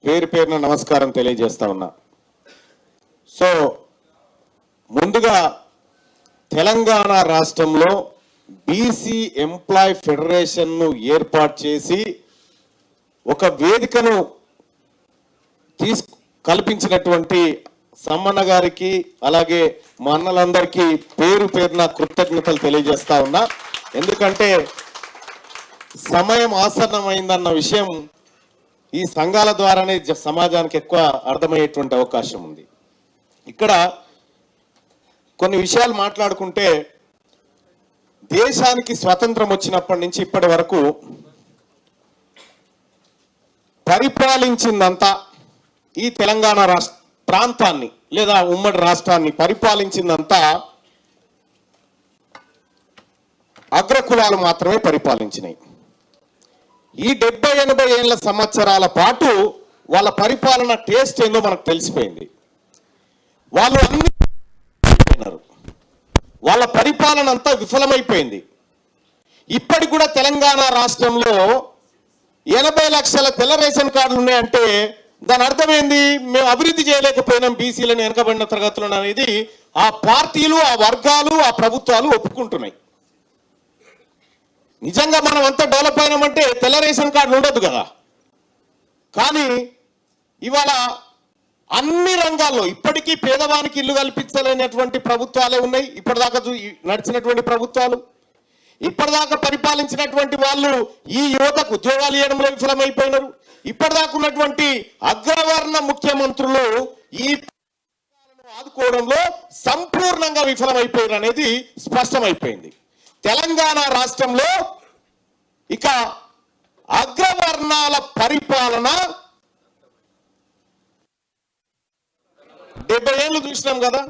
పేరు పేరున నమస్కారం తెలియజేస్తా ఉన్నా. సో ముందుగా తెలంగాణ రాష్ట్రంలో బీసీ ఎంప్లాయ్ ఫెడరేషన్ను ఏర్పాటు చేసి ఒక వేదికను కల్పించినటువంటి సమ్మన్న గారికి అలాగే మా అన్నలందరికీ పేరు పేరున కృతజ్ఞతలు తెలియజేస్తా ఉన్నా. ఎందుకంటే సమయం ఆసన్నమైందన్న విషయం ఈ సంఘాల ద్వారానే సమాజానికి ఎక్కువ అర్థమయ్యేటువంటి అవకాశం ఉంది. ఇక్కడ కొన్ని విషయాలు మాట్లాడుకుంటే దేశానికి స్వతంత్రం వచ్చినప్పటి నుంచి ఇప్పటి వరకు పరిపాలించిందంతా ఈ తెలంగాణ రాష్ట్ర ప్రాంతాన్ని లేదా ఉమ్మడి రాష్ట్రాన్ని పరిపాలించిందంతా అగ్రకులాలు మాత్రమే పరిపాలించినాయి. ఈ 70-80 ఏళ్ల సంవత్సరాల పాటు వాళ్ళ పరిపాలన టేస్ట్ ఏందో మనకు తెలిసిపోయింది. వాళ్ళు అన్ని వాళ్ళ పరిపాలన అంతా విఫలమైపోయింది. ఇప్పటికి కూడా తెలంగాణ రాష్ట్రంలో 80 లక్షల తెల్ల రేషన్ కార్డులు ఉన్నాయంటే దాని అర్థమైంది, మేము అభివృద్ధి చేయలేకపోయినాం బీసీలను, వెనకబడిన తరగతులను అనేది ఆ పార్టీలు, ఆ వర్గాలు, ఆ ప్రభుత్వాలు ఒప్పుకుంటున్నాయి. నిజంగా మనం అంతా డెవలప్ అయినామంటే తెల్ల రేషన్ కార్డులు ఉండదు కదా. కానీ ఇవాళ అన్ని రంగాల్లో ఇప్పటికీ పేదవానికి ఇల్లు కల్పించలేనటువంటి ప్రభుత్వాలే ఉన్నాయి. ఇప్పటిదాకా నడిచినటువంటి ప్రభుత్వాలు, ఇప్పటిదాకా పరిపాలించినటువంటి వాళ్ళు ఈ యువతకు ఉద్యోగాలు ఇవ్వడంలో విఫలమైపోయినారు. ఇప్పటిదాకా ఉన్నటువంటి అగ్రవర్ణ ముఖ్యమంత్రులు ఈ ఆదుకోవడంలో సంపూర్ణంగా విఫలమైపోయారు అనేది స్పష్టమైపోయింది. తెలంగాణ రాష్ట్రంలో ఇక అగ్రవర్ణాల పరిపాలన 70 ఏళ్ళు చూసినాం కదా,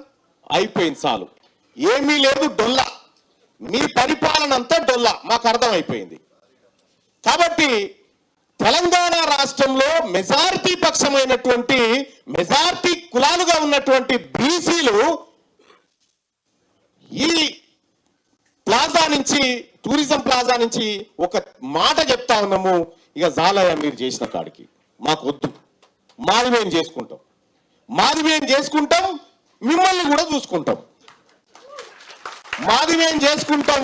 అయిపోయింది, చాలు, ఏమీ లేదు, డొల్లా, మీ పరిపాలన అంతా డొల్లా, మాకు అర్థమైపోయింది. కాబట్టి తెలంగాణ రాష్ట్రంలో మెజారిటీ పక్షమైనటువంటి మెజారిటీ కులాలుగా ఉన్నటువంటి బీసీలు ఈ ప్లాజా నుంచి, టూరిజం ప్లాజా నుంచి ఒక మాట చెప్తా ఉన్నాము, ఇక జాలయ మీరు చేసిన కాడికి మాకు వద్దు, మాది మేము చేసుకుంటాం, మాది మేము చేసుకుంటాం, మిమ్మల్ని కూడా చూసుకుంటాం, మాది మేము చేసుకుంటాం,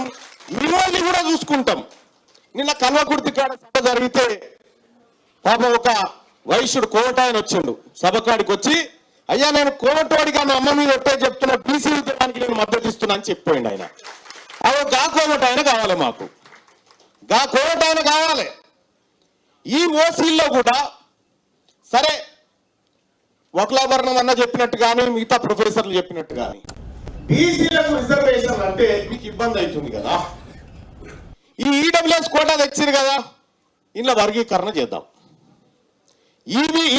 మిమ్మల్ని కూడా చూసుకుంటాం. నిన్న కల్వకుర్తి కాడ సభ జరిగితే పాప ఒక వైశ్యుడు కోమటాయన వచ్చిండు. సభకాడికి వచ్చి, అయ్యా నేను కోమటోడిగా నా అమ్మ మీద ఒట్టే చెప్తున్నా, బీసీ ఉద్యమానికి నేను మద్దతు ఇస్తున్నా అని చెప్పిపోయిండు ఆయన. అవి గా కోమటాయన కావాలి, మాకు గా కోమటాయన కావాలి. ఈ ఓసీల్లో కూడా సరే వకులాభరణం అన్న చెప్పినట్టు కానీ మిగతా ప్రొఫెసర్లు చెప్పినట్టు కానీ బీసీలకు రిజర్వేషన్ అంటే మీకు ఇబ్బంది అవుతుంది కదా. ఈ ఈడబ్ల్యూఎస్ కోటా తెచ్చారు కదా, ఇంట్లో వర్గీకరణ చేద్దాం.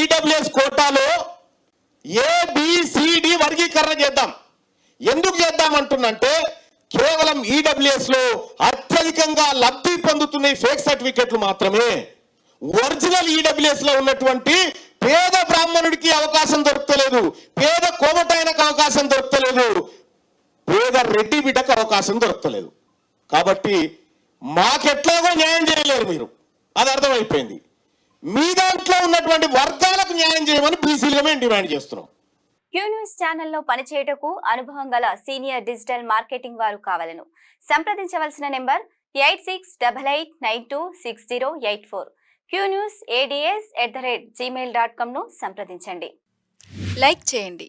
ఈడబ్ల్యూఎస్ కోటాలో ఏబిసిడి వర్గీకరణ చేద్దాం. ఎందుకు చేద్దాం అంటున్నంటే కేవలం ఈడబ్ల్యూఎస్ లో అత్యధికంగా లబ్ధి పొందుతున్న ఫేక్ సర్టిఫికెట్లు మాత్రమే. ఒరిజినల్ ఈడబ్ల్యూఎస్ లో ఉన్నటువంటి పేద బ్రాహ్మణుడికి అవకాశం దొరకలేదు, పేద కోమటాయనకు అవకాశం దొరకలేదు, పేద రెడ్డి బిడ్డకు అవకాశం దొరకలేదు. కాబట్టి మాకెట్లాగో న్యాయం చేయలేరు మీరు, అది అర్థమైపోయింది. మీ దాంట్లో ఉన్నటువంటి వర్గాలకు న్యాయం చేయమని బీసీలుగా మేము డిమాండ్ చేస్తున్నాం. క్యూ న్యూస్ ఛానల్లో పనిచేయటకు అనుభవం గల సీనియర్ డిజిటల్ మార్కెటింగ్ వారు కావాలను సంప్రదించవలసిన నెంబర్ 8688926084. qnewsads@gmail.com ను సంప్రదించండి. లైక్ చేయండి,